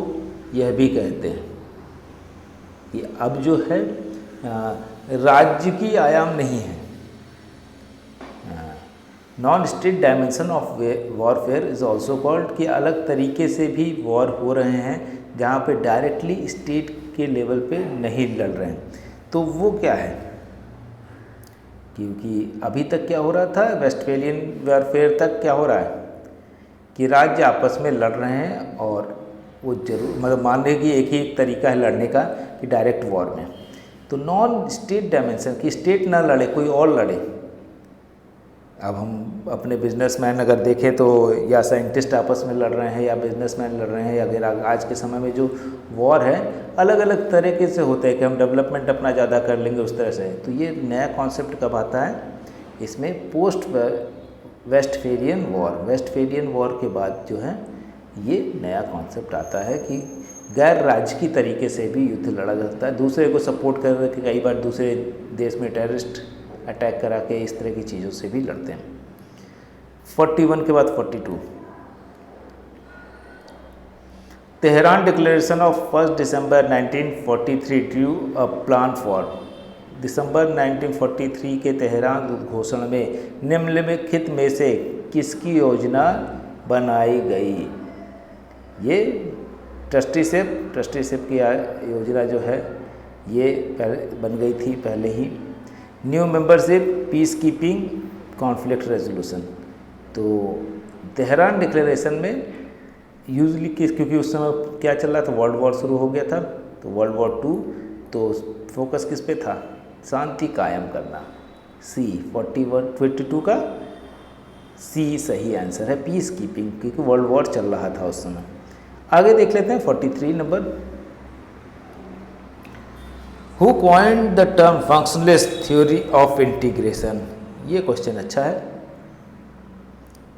यह भी कहते हैं कि अब जो है राज्य की आयाम नहीं है। Non state dimension of warfare is also called, कि अलग तरीके से भी वॉर हो रहे हैं जहाँ पे डायरेक्टली स्टेट के लेवल पे नहीं लड़ रहे हैं। तो वो क्या है? क्योंकि अभी तक क्या हो रहा था, वेस्टफेलियन वॉरफेयर तक क्या हो रहा है कि राज्य आपस में लड़ रहे हैं, और वो जरूर मतलब मान लें कि एक ही तरीका है लड़ने का कि डायरेक्ट वॉर में। तो नॉन स्टेट डायमेंशन कि स्टेट ना लड़े, कोई और लड़े। अब हम अपने बिजनेसमैन अगर देखें तो या साइंटिस्ट आपस में लड़ रहे हैं, या बिजनेसमैन लड़ रहे हैं, या फिर आज के समय में जो वॉर है अलग अलग तरीके से होते हैं कि हम डेवलपमेंट अपना ज़्यादा कर लेंगे उस तरह से। तो ये नया कॉन्सेप्ट कब आता है? इसमें post Westphalian war, Westphalian war के बाद जो है ये नया कॉन्सेप्ट आता है कि गैर राजकीय तरीके से भी युद्ध लड़ा जाता है, दूसरे को सपोर्ट कर के कई बार दूसरे देश में टेररिस्ट अटैक करा के इस तरह की चीज़ों से भी लड़ते हैं। 41 के बाद 42। Tehran declaration of 1 December 1943 drew a plan for. दिसंबर 1943 के तेहरान घोषणा में निम्नलिखित में से किसकी योजना बनाई गई? ये ट्रस्टीशिप की योजना जो है ये बन गई थी पहले ही। New membership, peace keeping, conflict resolution. तो तेहरान डिक्लेरेशन में यूजली क्योंकि उस समय क्या चल रहा था, वर्ल्ड वॉर शुरू हो गया था, तो वर्ल्ड वॉर 2, तो फोकस किस पे था? शांति कायम करना। सी 42 का सी सही आंसर है, पीस कीपिंग, क्योंकि वर्ल्ड वॉर चल रहा था उस समय। आगे देख लेते हैं 43 number. Who coined the term functionalist theory of integration. ये क्वेश्चन अच्छा है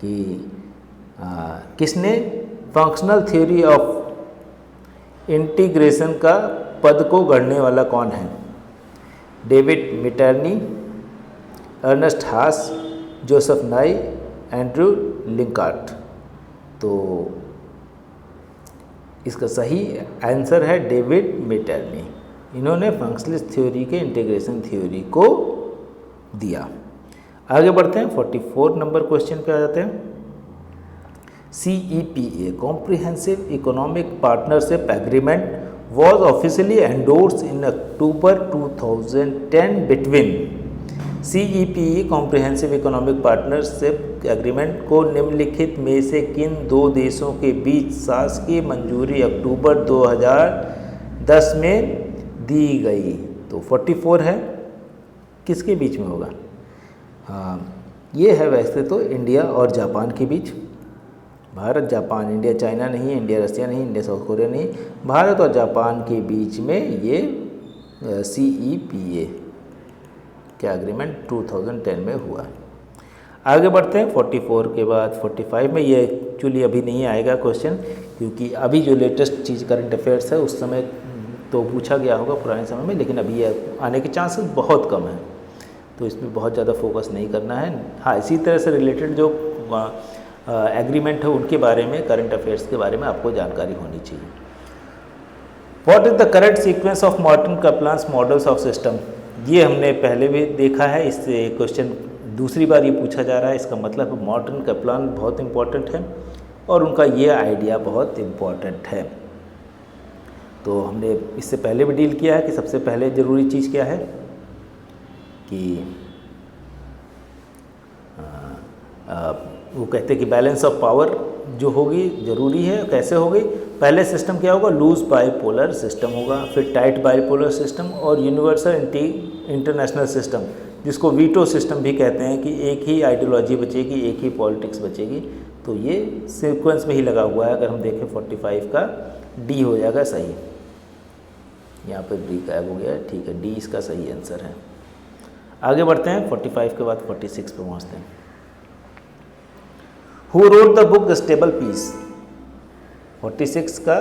कि किसने फंक्शनल थ्योरी ऑफ इंटीग्रेशन का पद को गढ़ने वाला कौन है? डेविड मिटर्नी, अर्नेस्ट हास, जोसेफ नाई, एंड्रू लिंकार्ट। तो इसका सही आंसर है डेविड मिटर्नी। इन्होंने फंक्शनलिस्ट थ्योरी के इंटीग्रेशन थ्योरी को दिया। आगे बढ़ते हैं 44 नंबर क्वेश्चन पे आ जाते हैं। CEPA comprehensive economic partnership agreement was officially endorsed in October 2010 between CEPA comprehensive economic partnership agreement को निम्नलिखित में से किन दो देशों के बीच शासकीय मंजूरी अक्टूबर 2010 में दी गई? तो 44 है, किसके बीच में होगा? हाँ, ये है वैसे तो इंडिया और जापान के बीच। भारत जापान, इंडिया चाइना नहीं है, इंडिया रसिया नहीं, इंडिया साउथ कोरिया नहीं, भारत और जापान के बीच में ये CEPA का एग्रीमेंट 2010 में हुआ। आगे बढ़ते हैं 44 के बाद 45 में। ये एक्चुअली अभी नहीं आएगा क्वेश्चन, क्योंकि अभी जो लेटेस्ट चीज़ करंट अफेयर्स है उस समय तो पूछा गया होगा पुराने समय में, लेकिन अभी ये आने के चांसेस बहुत कम हैं, तो इसमें बहुत ज़्यादा फोकस नहीं करना है। हाँ, इसी तरह से रिलेटेड जो एग्रीमेंट है उनके बारे में, करंट अफेयर्स के बारे में आपको जानकारी होनी चाहिए। What is the correct sequence of Morton Kaplan's models of system? ये हमने पहले भी देखा है, इससे क्वेश्चन दूसरी बार ये पूछा जा रहा है। इसका मतलब मॉर्टन कप्लान बहुत इंपॉर्टेंट है और उनका ये आइडिया बहुत इम्पॉर्टेंट है। तो हमने इससे पहले भी डील किया है कि सबसे पहले ज़रूरी चीज़ क्या है कि वो कहते हैं कि बैलेंस ऑफ पावर जो होगी ज़रूरी है। कैसे होगी? पहले सिस्टम क्या होगा? लूज बाईपोलर सिस्टम होगा, फिर टाइट बाईपोलर सिस्टम और यूनिवर्सल इंटरनेशनल सिस्टम, जिसको वीटो सिस्टम भी कहते हैं, कि एक ही आइडियोलॉजी बचेगी, एक ही पॉलिटिक्स बचेगी। तो ये सीक्वेंस में ही लगा हुआ है। अगर हम देखें 45 का डी हो जाएगा सही, यहाँ पर डी गायब हो गया, ठीक है, डी इसका सही आंसर है। आगे बढ़ते हैं 45 के बाद 46 पे पहुँचते हैं। Who wrote the book stable peace? 46 का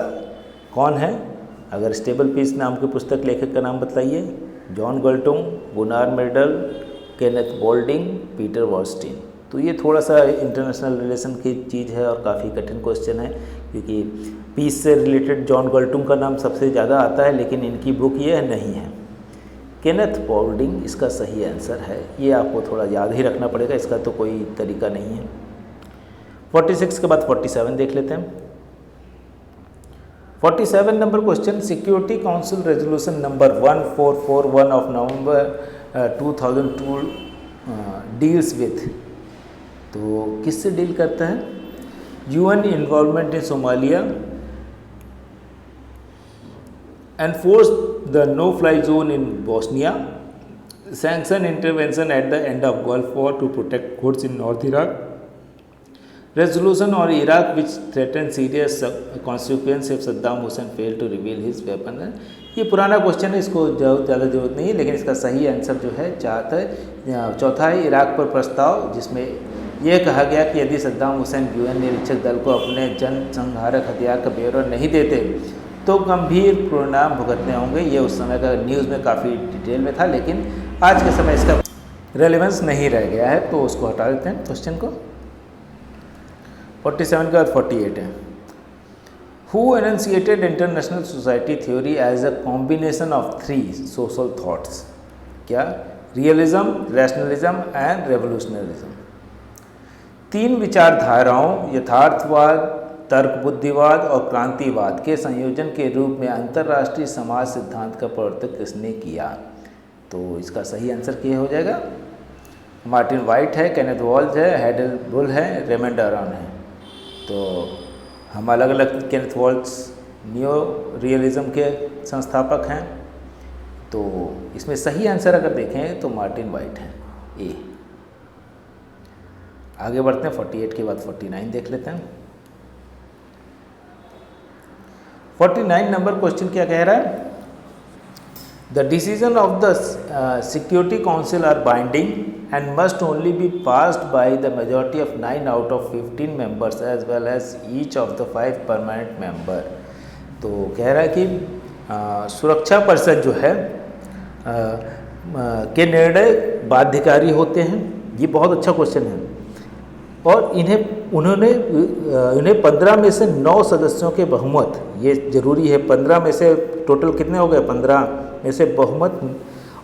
कौन है? अगर स्टेबल पीस नाम की पुस्तक लेखक का नाम बताइए। John Galtung, Gunnar Myrdal, Kenneth Boulding, Peter वॉस्टिन। तो ये थोड़ा सा इंटरनेशनल रिलेशन की चीज़ है और काफ़ी कठिन क्वेश्चन है, क्योंकि पीस से रिलेटेड जॉन गल्टोंग का नाम सबसे ज़्यादा आता है, लेकिन इनकी बुक ये नहीं है। केनेथ बोल्डिंग इसका सही आंसर है। ये आपको थोड़ा याद ही रखना पड़ेगा, इसका तो कोई तरीका नहीं है। 46 के बाद 47 देख लेते हैं। 47 number question, security council resolution number 1441 of November 2002 deals with. तो किससे डील करता है? UN involvement in Somalia, enforce the no fly zone in Bosnia, sanction intervention at the end of Gulf war to protect goods in north Iraq, resolution और Iraq which threaten serious consequence if Saddam Hussein fail to reveal his weapon. ये पुराना question है, इसको ज़्यादा जरूरत नहीं है, लेकिन इसका सही आंसर जो है चौथा है इराक पर प्रस्ताव, जिसमें यह कहा गया कि यदि सद्दाम हुसैन UN निरीक्षक दल को अपने जन संहारक हथियार का ब्यौरा नहीं देते तो गंभीर परिणाम भुगतने होंगे। ये उस समय का न्यूज़ में काफ़ी डिटेल में था, लेकिन आज के समय इसका रेलेवेंस नहीं रह गया है, तो उसको हटा देते हैं क्वेश्चन को। 47 के बाद 48 है। Who enunciated international society theory as a combination of 3 social thoughts? क्या? Realism, rationalism and revolutionism. 3 विचारधाराओं यथार्थवाद, तर्क बुद्धिवाद और क्रांतिवाद के संयोजन के रूप में अंतर्राष्ट्रीय समाज सिद्धांत का प्रवर्तन किसने किया? तो इसका सही आंसर क्या हो जाएगा? मार्टिन वाइट है, केनेथ वॉल्ज है, हैडल बुल है, रेमंड अरॉन है। तो हम अलग अलग, केनेथ वॉल्ज न्यू रियलिज्म के संस्थापक हैं, तो इसमें सही आंसर अगर देखें तो मार्टिन वाइट है, ए। आगे बढ़ते हैं, 48 के बाद 49 देख लेते हैं। 49 नंबर क्वेश्चन क्या कह रहा है? The decision of the Security Council are binding and must only be passed by the majority of 9 out of 15 members as well as each of the 5 permanent member. तो कह रहा है कि सुरक्षा परिषद जो है के निर्णय बाध्यकारी होते हैं। ये बहुत अच्छा क्वेश्चन है। और इन्हें 15 में से 9 सदस्यों के बहुमत, ये जरूरी है, 15 में से टोटल कितने हो गए, 15 में से बहुमत,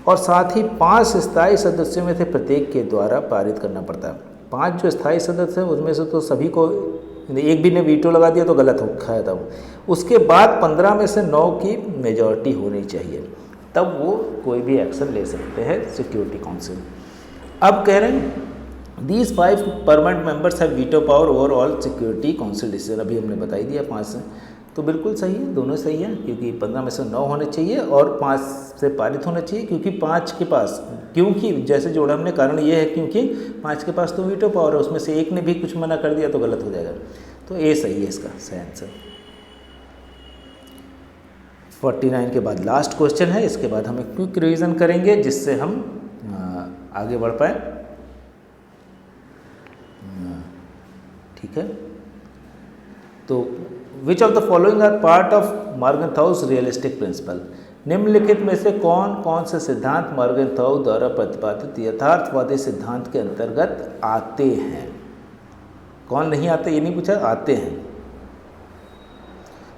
और साथ ही 5 स्थायी सदस्यों में से प्रत्येक के द्वारा पारित करना पड़ता है। 5 जो स्थायी सदस्य हैं उसमें से तो सभी को, एक भी ने वीटो लगा दिया तो गलत हो खाया था। उसके बाद 15 में से 9 की मेजॉरिटी होनी चाहिए, तब वो कोई भी एक्शन ले सकते हैं सिक्योरिटी काउंसिल। अब कह रहे हैं these 5 permanent members have veto power over all security council decision. अभी हमने बताई दिया 5 से, तो बिल्कुल सही है, दोनों सही है, क्योंकि 15 में से 9 होने चाहिए और 5 से पारित होना चाहिए, क्योंकि 5 के पास, क्योंकि जैसे जोड़ा हमने, कारण ये है क्योंकि 5 के पास तो वीटो पावर है, उसमें से एक ने भी कुछ मना कर दिया तो गलत हो जाएगा। तो ए सही है इसका सही आंसर। 49 के बाद लास्ट क्वेश्चन है, इसके बाद हम एक क्विक रिवीजन करेंगे जिससे हम आगे बढ़ पाए। ठीक है, तो which of the following are part of Morgenthau's realistic principle. निम्नलिखित में से कौन कौन से सिद्धांत मॉर्गनथाउ द्वारा प्रतिपादित यथार्थवादी सिद्धांत के अंतर्गत आते हैं? कौन नहीं आते ये नहीं पूछा, आते हैं।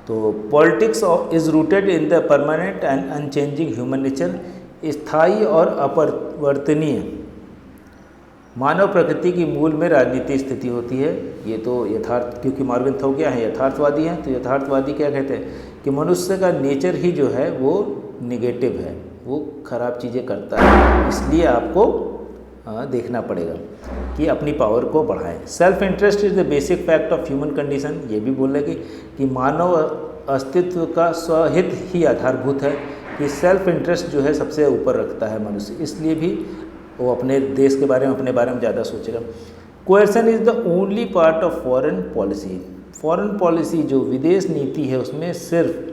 तो politics is rooted in the permanent and unchanging human nature. स्थायी और अपरिवर्तनीय मानव प्रकृति की मूल में राजनीति स्थिति होती है। ये तो यथार्थ, क्योंकि मॉर्गनथाउ क्या है, यथार्थवादी हैं। तो यथार्थवादी क्या कहते हैं कि मनुष्य का नेचर ही जो है वो निगेटिव है, वो खराब चीज़ें करता है, इसलिए आपको देखना पड़ेगा कि अपनी पावर को बढ़ाएं। Self interest is the basic fact of human condition. ये भी बोल रहे कि मानव अस्तित्व का स्वहित ही आधारभूत है, कि सेल्फ इंटरेस्ट जो है सबसे ऊपर रखता है मनुष्य, इसलिए भी वो अपने देश के बारे में, अपने बारे में ज़्यादा सोचेगा। Coercion is the only part of foreign policy. Foreign policy जो विदेश नीति है उसमें सिर्फ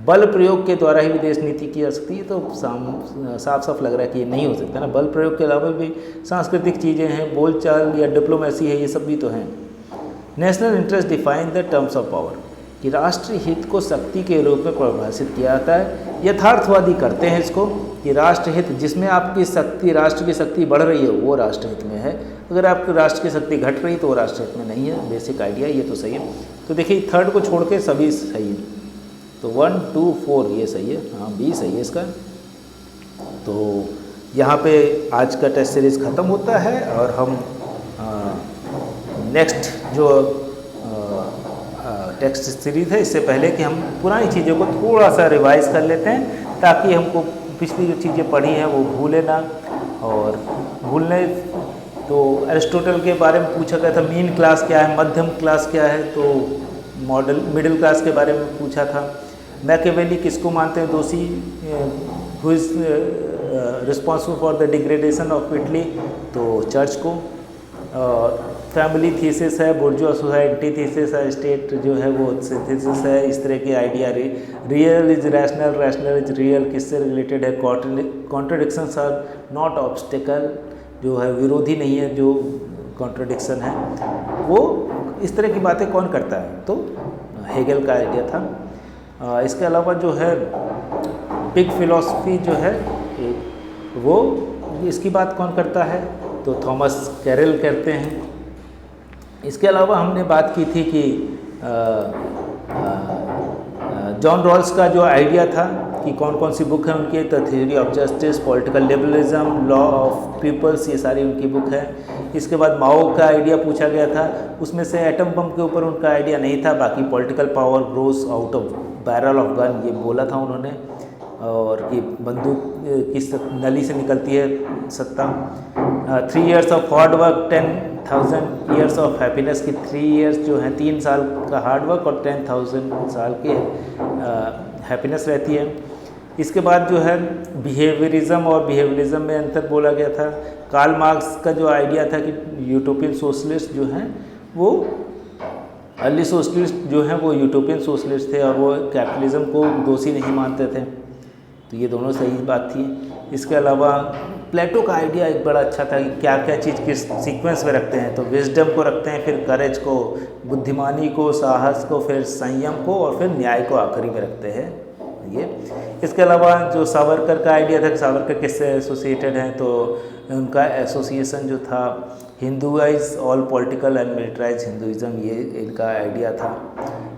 बल प्रयोग के द्वारा ही विदेश नीति की जा सकती है। तो साफ साफ लग रहा है कि ये नहीं हो सकता ना। बल प्रयोग के अलावा भी सांस्कृतिक चीज़ें हैं, बोलचाल या डिप्लोमेसी है, ये सब भी तो हैं। National interest define the terms of power, कि राष्ट्रीय हित को शक्ति के रूप में परिभाषित किया जाता है। यथार्थवादी करते हैं इसको कि राष्ट्र हित, जिसमें आपकी शक्ति, राष्ट्र की शक्ति बढ़ रही है वो राष्ट्र हित में है, अगर आपकी राष्ट्र की शक्ति घट रही तो वो राष्ट्र हित में नहीं है। बेसिक आइडिया ये तो सही है। तो देखिए थर्ड को छोड़ के सभी सही है, तो 1 2 4 ये सही है, हाँ बी सही है इसका। तो यहाँ पे आज का टेस्ट सीरीज़ ख़त्म होता है और हम नेक्स्ट जो टेक्स्ट सीरीज़ है, इससे पहले कि हम पुरानी चीज़ों को थोड़ा सा रिवाइज कर लेते हैं, ताकि हमको पिछली जो चीज़ें पढ़ी हैं वो भूले ना। और भूलने तो एरिस्टोटल के बारे में पूछा गया था, मीन क्लास क्या है, मध्यम क्लास क्या है, तो मिडिल क्लास के बारे में पूछा था। मैकियावेली किसको मानते हैं दोषी, who is responsible for the degradation of Italy, तो चर्च को। फैमिली थीसिस है, बुर्जुआ सोसाइटी थीसिस है, स्टेट जो है वो थीसिस है। इस तरह के idea, real is rational, rational is real किससे रिलेटेड है। कॉन्ट्रडिक्शंस आर नॉट ऑब्स्टिकल, जो है विरोधी नहीं है, जो कॉन्ट्रडिक्शन है वो, इस तरह की बातें कौन करता है, तो हेगल का आइडिया था। इसके अलावा जो है पिग फिलॉसफी जो है वो, इसकी बात कौन करता है, तो थॉमस कैरल करते हैं। इसके अलावा हमने बात की थी कि जॉन रॉल्स का जो आइडिया था कि कौन कौन सी बुक है उनकी, the theory of justice, political liberalism, law of peoples, ये सारी उनकी बुक है। इसके बाद माओ का आइडिया पूछा गया था, उसमें से एटम बम के ऊपर उनका आइडिया नहीं था, बाकी political power grows out of barrel of gun, ये बोला था उन्होंने, और कि बंदूक की नली से निकलती है सत्ता। 3 years of hard work, 10,000 years of happiness, की 3 years जो है 3 साल का हार्ड वर्क और 10,000 साल की हैप्पीनेस रहती है। इसके बाद जो है बिहेवियरिज्म और बिहेवियरिज्म में अंतर बोला गया था। कार्ल मार्क्स का जो आइडिया था कि यूटोपियन सोशलिस्ट जो हैं वो अर्ली सोशलिस्ट जो हैं वो यूटोपियन सोशलिस्ट थे और वो कैपिटलिज्म को दोषी नहीं मानते थे, तो ये दोनों सही बात थी। इसके अलावा प्लेटो का आइडिया एक बड़ा अच्छा था कि क्या क्या चीज़ किस सीक्वेंस में रखते हैं, तो विजडम को रखते हैं, फिर करेज को, बुद्धिमानी को, साहस को, फिर संयम को और फिर न्याय को आखिरी में रखते हैं ये। इसके अलावा जो सावरकर का आइडिया था कि सावरकर किससे एसोसिएटेड हैं, तो उनका एसोसिएशन जो था Hinduised all political and militarise Hinduism, ये इनका आइडिया था।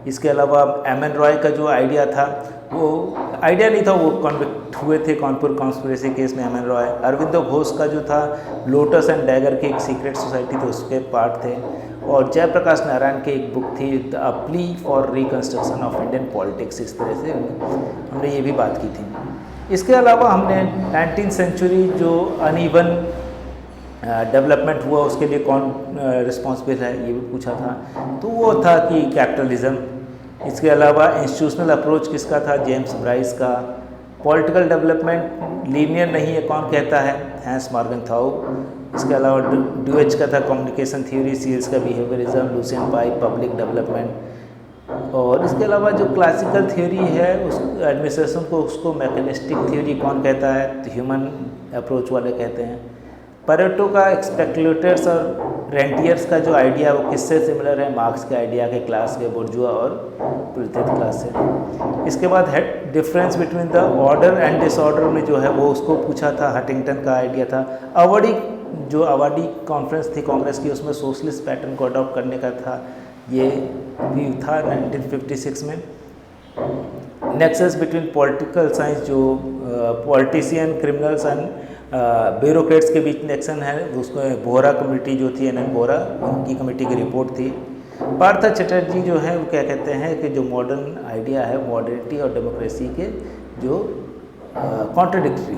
इसके अलावा एम.एन. रॉय का जो आइडिया था वो आइडिया नहीं था, वो कन्विक्ट हुए थे कानपुर कॉन्स्पिरेसी केस में एम.एन. रॉय। अरविंदो घोष का जो था लोटस एंड डैगर की एक सीक्रेट सोसाइटी थी उसके पार्ट थे। और जयप्रकाश नारायण की एक बुक थी the plea for reconstruction of Indian politics, इस तरह से हमने ये भी बात की थी। इसके अलावा हमने 19th सेंचुरी जो अनइवन डेवलपमेंट हुआ उसके लिए कौन रिस्पॉन्सिबल है ये भी पूछा था, तो वो था कि कैपिटलिज्म। इसके अलावा इंस्टीट्यूशनल अप्रोच किसका था, जेम्स ब्राइस का। पॉलिटिकल डेवलपमेंट लीनियर नहीं है कौन कहता है, हैंस मॉर्गनथाउ। इसके अलावा ड्यूएच का था कम्युनिकेशन थ्योरी, सील्स का बिहेवियरिज्म, लुसियन पाई पब्लिक डेवलपमेंट। और इसके अलावा जो क्लासिकल थ्योरी है उस एडमिनिस्ट्रेशन को उसको मैकेनिस्टिक थ्योरी कौन कहता है, तो ह्यूमन अप्रोच वाले कहते हैं। पेरेटो का स्पेकुलेटर्स और रेंटियर्स का जो आइडिया वो किससे सिमिलर है, मार्क्स के आइडिया के, क्लास के, बुर्जुआ और प्रोलेटारिएट क्लास से। इसके बाद है difference between the order and disorder में जो है वो उसको पूछा था, हटिंगटन का आइडिया था। अवार्डी कॉन्फ्रेंस थी कांग्रेस की, उसमें सोशलिस्ट पैटर्न को अडॉप्ट करने का था, ये भी था 1956 में। नेक्सस बिटवीन पॉलिटिकल साइंस, जो पॉलिटिशियन, क्रिमिनल्स एंड ब्यूरोक्रेट्स के बीच नेक्सन है, उसको बोहरा कमेटी जो थी, एन.एन. बोहरा, उनकी कमेटी की रिपोर्ट थी। पार्थ चटर्जी जो है वो क्या कहते हैं कि जो मॉडर्न आइडिया है मॉडर्निटी और डेमोक्रेसी के जो कॉन्ट्रडिक्टरी।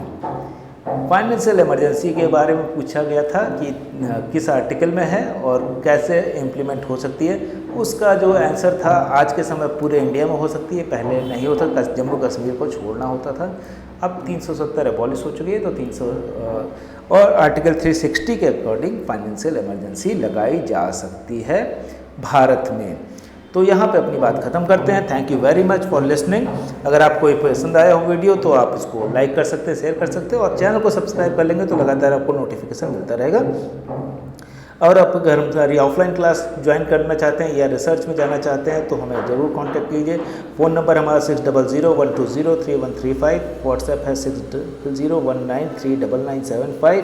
फाइनेंशियल इमरजेंसी के बारे में पूछा गया था कि किस आर्टिकल में है और कैसे इम्प्लीमेंट हो सकती है, उसका जो आंसर था आज के समय पूरे इंडिया में हो सकती है, पहले नहीं होता, जम्मू कश्मीर को छोड़ना होता था। अब 370 एबॉलिश हो चुकी है, तो 300 और आर्टिकल 360 के अकॉर्डिंग फाइनेंशियल इमरजेंसी लगाई जा सकती है भारत में। तो यहाँ पे अपनी बात ख़त्म करते हैं। Thank you very much for listening. अगर आपको ये पसंद आया हो वीडियो तो आप इसको लाइक कर सकते हैं, शेयर कर सकते हैं और चैनल को सब्सक्राइब कर लेंगे तो लगातार आपको नोटिफिकेशन मिलता रहेगा। और आप अगर हमारी ऑफलाइन क्लास ज्वाइन करना चाहते हैं या रिसर्च में जाना चाहते हैं तो हमें ज़रूर कांटेक्ट कीजिए। फ़ोन नंबर हमारा 6001203135, व्हाट्सएप है 6019399975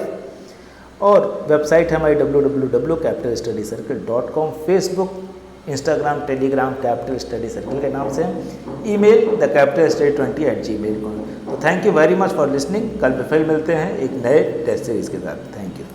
और वेबसाइट है हमारी www.capitalstudycircle.com। Facebook, Instagram, Telegram capital study circle के नाम से, ईमेल thecapitalstudy20@gmail.com। तो thank you very much for listening. कल फिर मिलते हैं एक नए टेस्ट सीरीज़ के साथ। Thank you.